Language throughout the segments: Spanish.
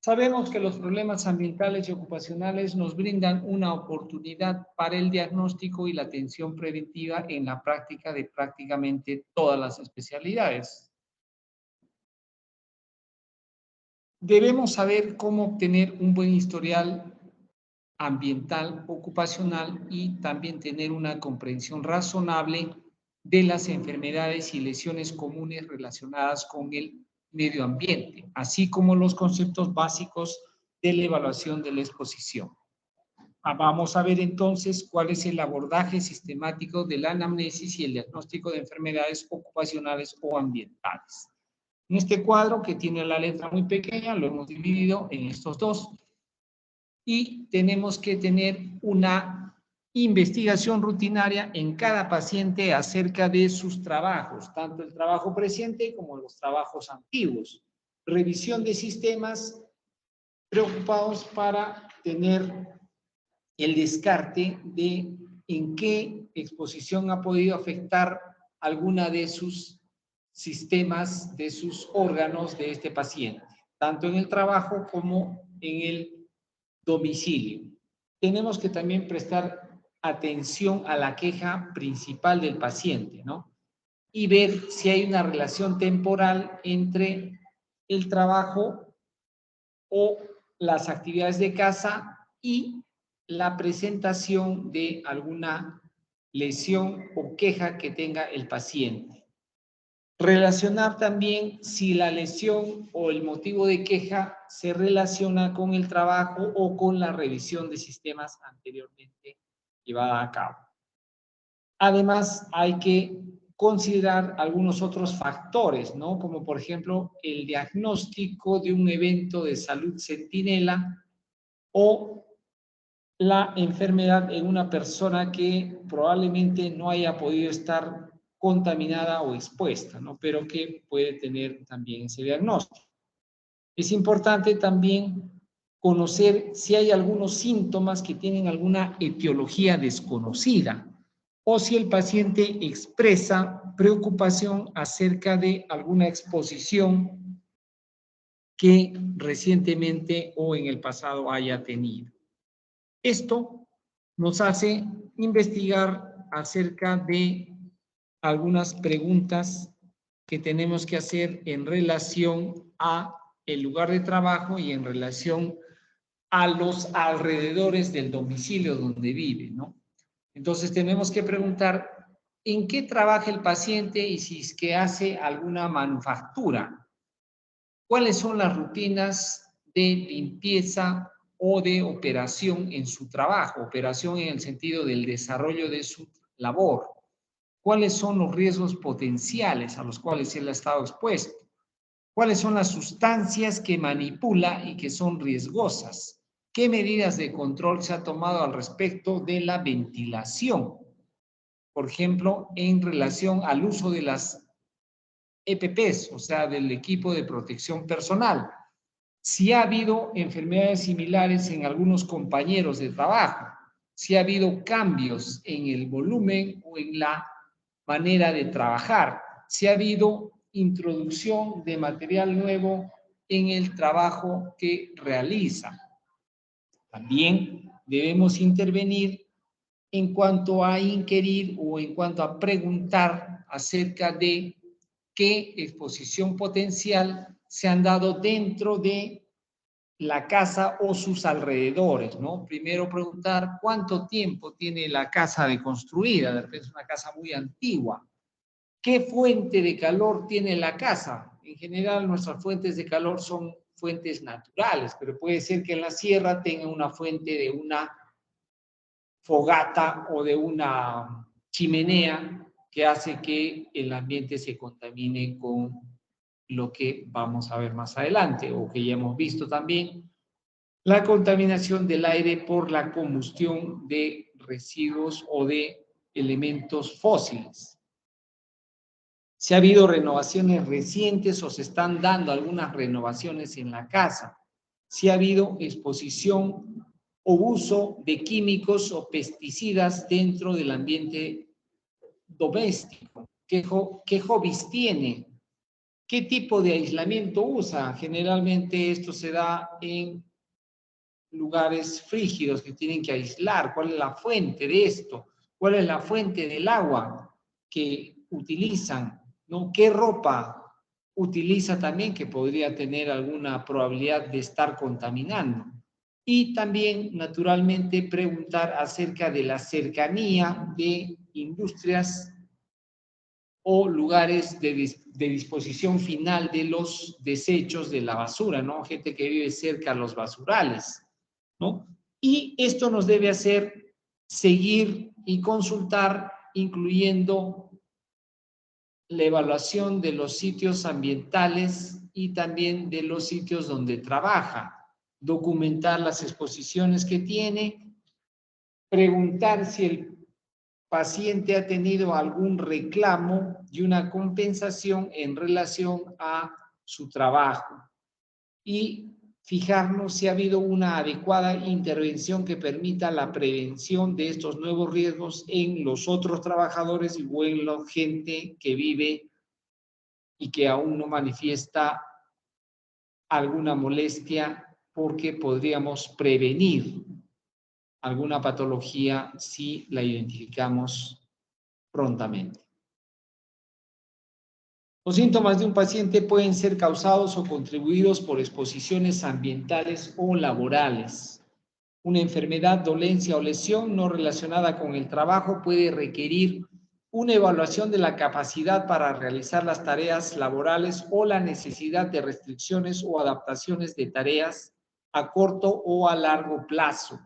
Sabemos que los problemas ambientales y ocupacionales nos brindan una oportunidad para el diagnóstico y la atención preventiva en la práctica de prácticamente todas las especialidades. Debemos saber cómo obtener un buen historial ambiental, ocupacional y también tener una comprensión razonable de las enfermedades y lesiones comunes relacionadas con el medio ambiente, así como los conceptos básicos de la evaluación de la exposición. Vamos a ver entonces cuál es el abordaje sistemático de la anamnesis y el diagnóstico de enfermedades ocupacionales o ambientales. En este cuadro, que tiene la letra muy pequeña, lo hemos dividido en estos dos. Y tenemos que tener una investigación rutinaria en cada paciente acerca de sus trabajos, tanto el trabajo presente como los trabajos antiguos. Revisión de sistemas preocupados para tener el descarte de en qué exposición ha podido afectar alguna de sus sistemas, de sus órganos de este paciente, tanto en el trabajo como en el domicilio. Tenemos que también prestar atención a la queja principal del paciente, ¿no? Y ver si hay una relación temporal entre el trabajo o las actividades de casa y la presentación de alguna lesión o queja que tenga el paciente. Relacionar también si la lesión o el motivo de queja se relaciona con el trabajo o con la revisión de sistemas anteriormente llevada a cabo. Además, hay que considerar algunos otros factores, ¿no? Como por ejemplo el diagnóstico de un evento de salud centinela o la enfermedad en una persona que probablemente no haya podido estar contaminada o expuesta, ¿no? Pero que puede tener también ese diagnóstico. Es importante también conocer si hay algunos síntomas que tienen alguna etiología desconocida o si el paciente expresa preocupación acerca de alguna exposición que recientemente o en el pasado haya tenido. Esto nos hace investigar acerca de algunas preguntas que tenemos que hacer en relación a el lugar de trabajo y en relación a los alrededores del domicilio donde vive, ¿no? Entonces tenemos que preguntar en qué trabaja el paciente y si es que hace alguna manufactura. ¿Cuáles son las rutinas de limpieza o de operación en su trabajo? Operación en el sentido del desarrollo de su labor. ¿Cuáles son los riesgos potenciales a los cuales él ha estado expuesto? ¿Cuáles son las sustancias que manipula y que son riesgosas? ¿Qué medidas de control se ha tomado al respecto de la ventilación? Por ejemplo, en relación al uso de las EPPs, o sea, del equipo de protección personal. Si ha habido enfermedades similares en algunos compañeros de trabajo, si ha habido cambios en el volumen o en la manera de trabajar, si ha habido introducción de material nuevo en el trabajo que realiza. También debemos intervenir en cuanto a inquirir o en cuanto a preguntar acerca de qué exposición potencial se han dado dentro de la casa o sus alrededores, ¿no? Primero preguntar cuánto tiempo tiene la casa de construida, de repente es una casa muy antigua. ¿Qué fuente de calor tiene la casa? En general nuestras fuentes de calor son fuentes naturales, pero puede ser que en la sierra tenga una fuente de una fogata o de una chimenea que hace que el ambiente se contamine con lo que vamos a ver más adelante o que ya hemos visto también, la contaminación del aire por la combustión de residuos o de elementos fósiles. Si ha habido renovaciones recientes o se están dando algunas renovaciones en la casa. Si ha habido exposición o uso de químicos o pesticidas dentro del ambiente doméstico. ¿Qué hobbies tiene? ¿Qué tipo de aislamiento usa? Generalmente esto se da en lugares frígidos que tienen que aislar. ¿Cuál es la fuente de esto? ¿Cuál es la fuente del agua que utilizan? ¿No? ¿Qué ropa utiliza también que podría tener alguna probabilidad de estar contaminando? Y también, naturalmente, preguntar acerca de la cercanía de industrias o lugares de disposición final de los desechos de la basura, ¿no? Gente que vive cerca a los basurales, ¿no? Y esto nos debe hacer seguir y consultar, incluyendo la evaluación de los sitios ambientales y también de los sitios donde trabaja, documentar las exposiciones que tiene, preguntar si el paciente ha tenido algún reclamo y una compensación en relación a su trabajo y fijarnos si ha habido una adecuada intervención que permita la prevención de estos nuevos riesgos en los otros trabajadores o en la gente que vive y que aún no manifiesta alguna molestia, porque podríamos prevenir alguna patología si la identificamos prontamente. Los síntomas de un paciente pueden ser causados o contribuidos por exposiciones ambientales o laborales. Una enfermedad, dolencia o lesión no relacionada con el trabajo puede requerir una evaluación de la capacidad para realizar las tareas laborales o la necesidad de restricciones o adaptaciones de tareas a corto o a largo plazo.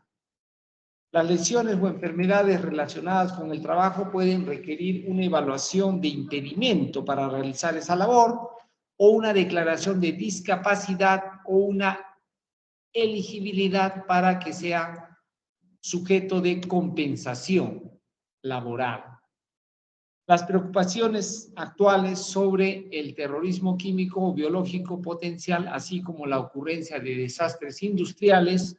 Las lesiones o enfermedades relacionadas con el trabajo pueden requerir una evaluación de impedimento para realizar esa labor o una declaración de discapacidad o una elegibilidad para que sea sujeto de compensación laboral. Las preocupaciones actuales sobre el terrorismo químico o biológico potencial, así como la ocurrencia de desastres industriales,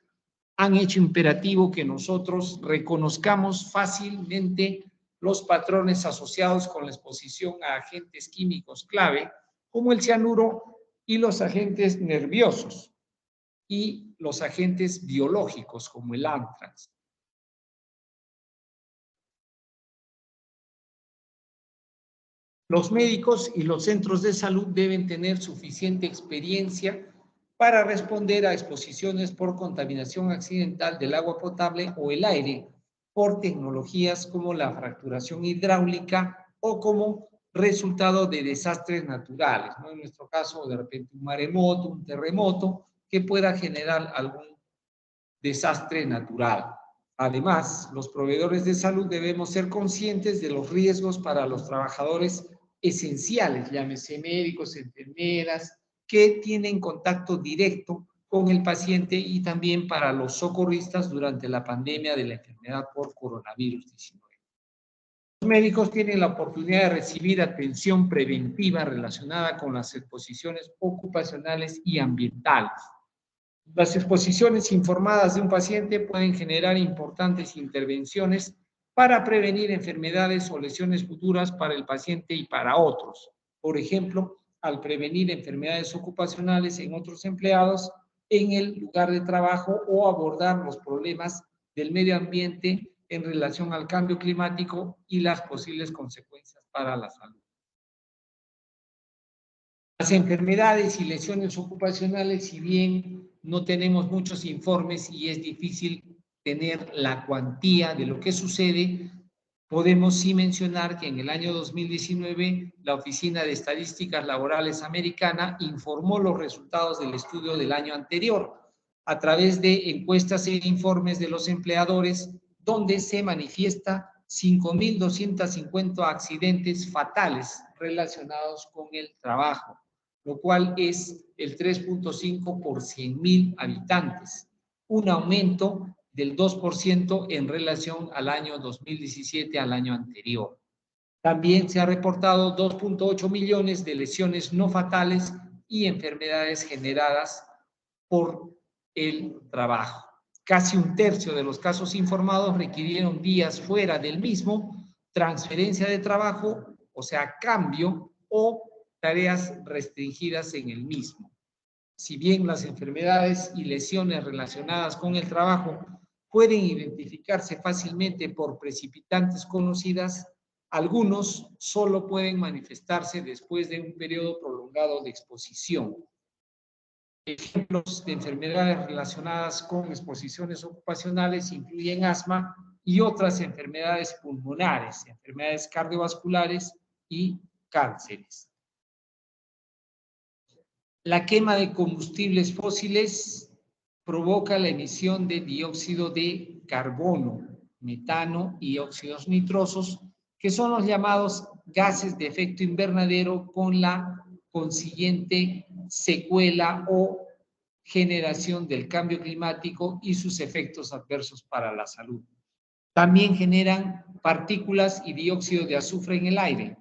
han hecho imperativo que nosotros reconozcamos fácilmente los patrones asociados con la exposición a agentes químicos clave, como el cianuro y los agentes nerviosos y los agentes biológicos, como el anthrax. Los médicos y los centros de salud deben tener suficiente experiencia para responder a exposiciones por contaminación accidental del agua potable o el aire por tecnologías como la fracturación hidráulica o como resultado de desastres naturales, ¿no? En nuestro caso, de repente un maremoto, un terremoto que pueda generar algún desastre natural. Además, los proveedores de salud debemos ser conscientes de los riesgos para los trabajadores esenciales, llámese médicos, enfermeras, que tienen contacto directo con el paciente y también para los socorristas durante la pandemia de la enfermedad por coronavirus 19. Los médicos tienen la oportunidad de recibir atención preventiva relacionada con las exposiciones ocupacionales y ambientales. Las exposiciones informadas de un paciente pueden generar importantes intervenciones para prevenir enfermedades o lesiones futuras para el paciente y para otros. Por ejemplo, al prevenir enfermedades ocupacionales en otros empleados en el lugar de trabajo o abordar los problemas del medio ambiente en relación al cambio climático y las posibles consecuencias para la salud. Las enfermedades y lesiones ocupacionales, si bien no tenemos muchos informes y es difícil tener la cuantía de lo que sucede, podemos sí mencionar que en el año 2019 la Oficina de Estadísticas Laborales Americana informó los resultados del estudio del año anterior a través de encuestas e informes de los empleadores, donde se manifiesta 5.250 accidentes fatales relacionados con el trabajo, lo cual es el 3.5 por 100.000 habitantes, un aumento del 2% en relación al año 2017, al año anterior. También se ha reportado 2.8 millones de lesiones no fatales y enfermedades generadas por el trabajo. Casi un tercio de los casos informados requirieron días fuera del mismo, transferencia de trabajo, o sea, cambio, o tareas restringidas en el mismo. Si bien las enfermedades y lesiones relacionadas con el trabajo pueden identificarse fácilmente por precipitantes conocidas, algunos solo pueden manifestarse después de un periodo prolongado de exposición. Ejemplos de enfermedades relacionadas con exposiciones ocupacionales incluyen asma y otras enfermedades pulmonares, enfermedades cardiovasculares y cánceres. La quema de combustibles fósiles provoca la emisión de dióxido de carbono, metano y óxidos nitrosos, que son los llamados gases de efecto invernadero, con la consiguiente secuela o generación del cambio climático y sus efectos adversos para la salud. También generan partículas y dióxido de azufre en el aire.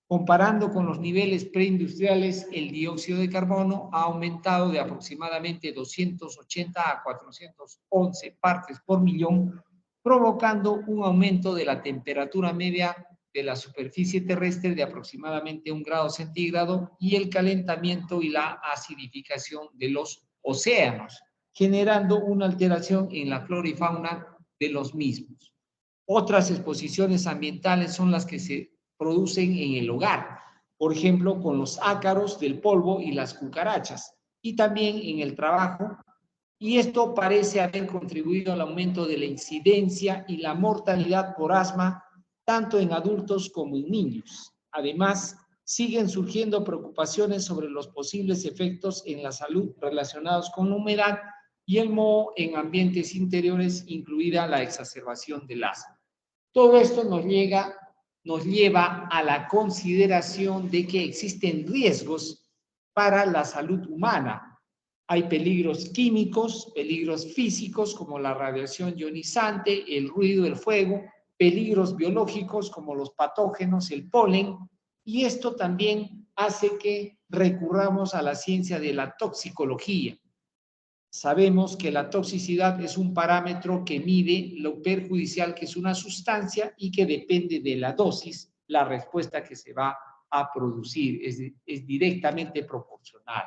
Comparando con los niveles preindustriales, el dióxido de carbono ha aumentado de aproximadamente 280 a 411 partes por millón, provocando un aumento de la temperatura media de la superficie terrestre de aproximadamente 1 grado centígrado y el calentamiento y la acidificación de los océanos, generando una alteración en la flora y fauna de los mismos. Otras exposiciones ambientales son las que se producen en el hogar, por ejemplo, con los ácaros del polvo y las cucarachas, y también en el trabajo, y esto parece haber contribuido al aumento de la incidencia y la mortalidad por asma, tanto en adultos como en niños. Además, siguen surgiendo preocupaciones sobre los posibles efectos en la salud relacionados con la humedad y el moho en ambientes interiores, incluida la exacerbación del asma. Todo esto nos lleva a la consideración de que existen riesgos para la salud humana. Hay peligros químicos, peligros físicos como la radiación ionizante, el ruido, el fuego, peligros biológicos como los patógenos, el polen, y esto también hace que recurramos a la ciencia de la toxicología. Sabemos que la toxicidad es un parámetro que mide lo perjudicial que es una sustancia y que depende de la dosis, la respuesta que se va a producir es directamente proporcional.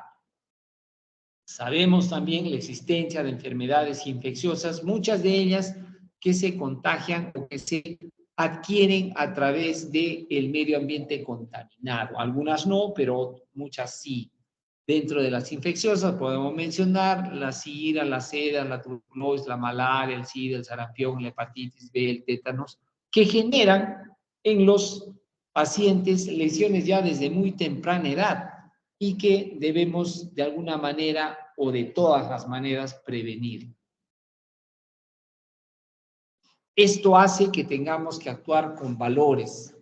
Sabemos también la existencia de enfermedades infecciosas, muchas de ellas que se contagian o que se adquieren a través del medio ambiente contaminado. Algunas no, pero muchas sí. Dentro de las infecciosas podemos mencionar la sida, la seda, la tuberculosis, la malaria, el SIDA, el sarampión, la hepatitis B, el tétanos, que generan en los pacientes lesiones ya desde muy temprana edad y que debemos de alguna manera o de todas las maneras prevenir. Esto hace que tengamos que actuar con valores,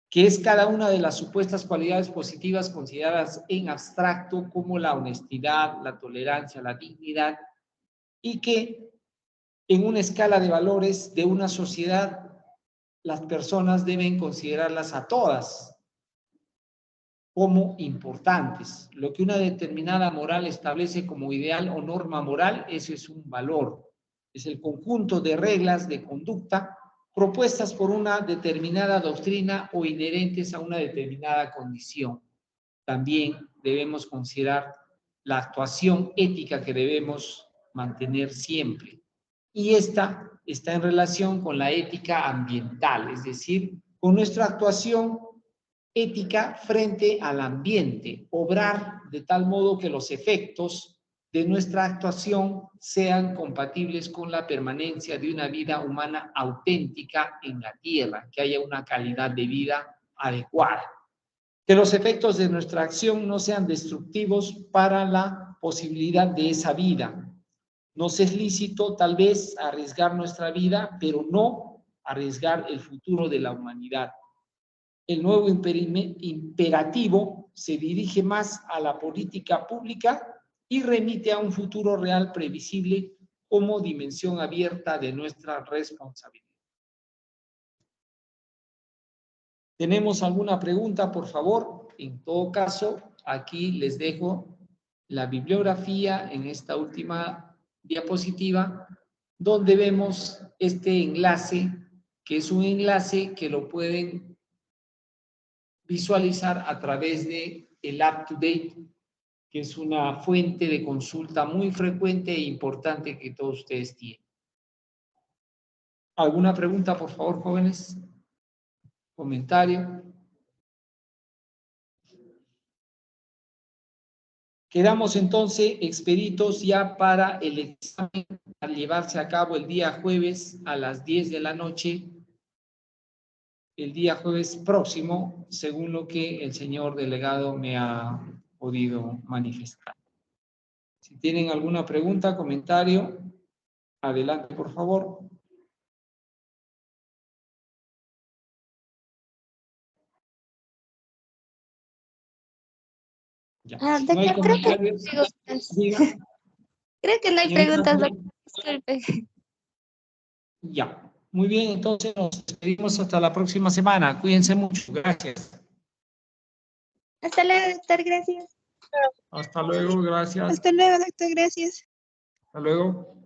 que es cada una de las supuestas cualidades positivas consideradas en abstracto como la honestidad, la tolerancia, la dignidad, y que en una escala de valores de una sociedad las personas deben considerarlas a todas como importantes. Lo que una determinada moral establece como ideal o norma moral, eso es un valor. Es el conjunto de reglas de conducta propuestas por una determinada doctrina o inherentes a una determinada condición. También debemos considerar la actuación ética que debemos mantener siempre. Y esta está en relación con la ética ambiental, es decir, con nuestra actuación ética frente al ambiente, obrar de tal modo que los efectos de nuestra actuación sean compatibles con la permanencia de una vida humana auténtica en la tierra, que haya una calidad de vida adecuada. Que los efectos de nuestra acción no sean destructivos para la posibilidad de esa vida. Nos es lícito tal vez arriesgar nuestra vida, pero no arriesgar el futuro de la humanidad. El nuevo imperativo se dirige más a la política pública y remite a un futuro real previsible como dimensión abierta de nuestra responsabilidad. ¿Tenemos alguna pregunta, por favor? En todo caso, aquí les dejo la bibliografía en esta última diapositiva, donde vemos este enlace, que es un enlace que lo pueden visualizar a través de el UpToDate, que es una fuente de consulta muy frecuente e importante que todos ustedes tienen. ¿Alguna pregunta, por favor, jóvenes? ¿Comentario? Quedamos entonces expeditos ya para el examen a llevarse a cabo el día jueves a las 10 de la noche, el día jueves próximo, según lo que el señor delegado me ha podido manifestar. Si tienen alguna pregunta, comentario, adelante, por favor. Ya. Si no hay Doctor, creo que no hay comentarios, preguntas. diga. Creo que no hay Señorita, preguntas, doctor. Disculpe. ya. Muy bien, entonces nos despedimos hasta la próxima semana. Cuídense mucho. Gracias. Hasta luego, doctor. Gracias. Hasta luego, gracias. Hasta luego, doctor. Gracias. Hasta luego.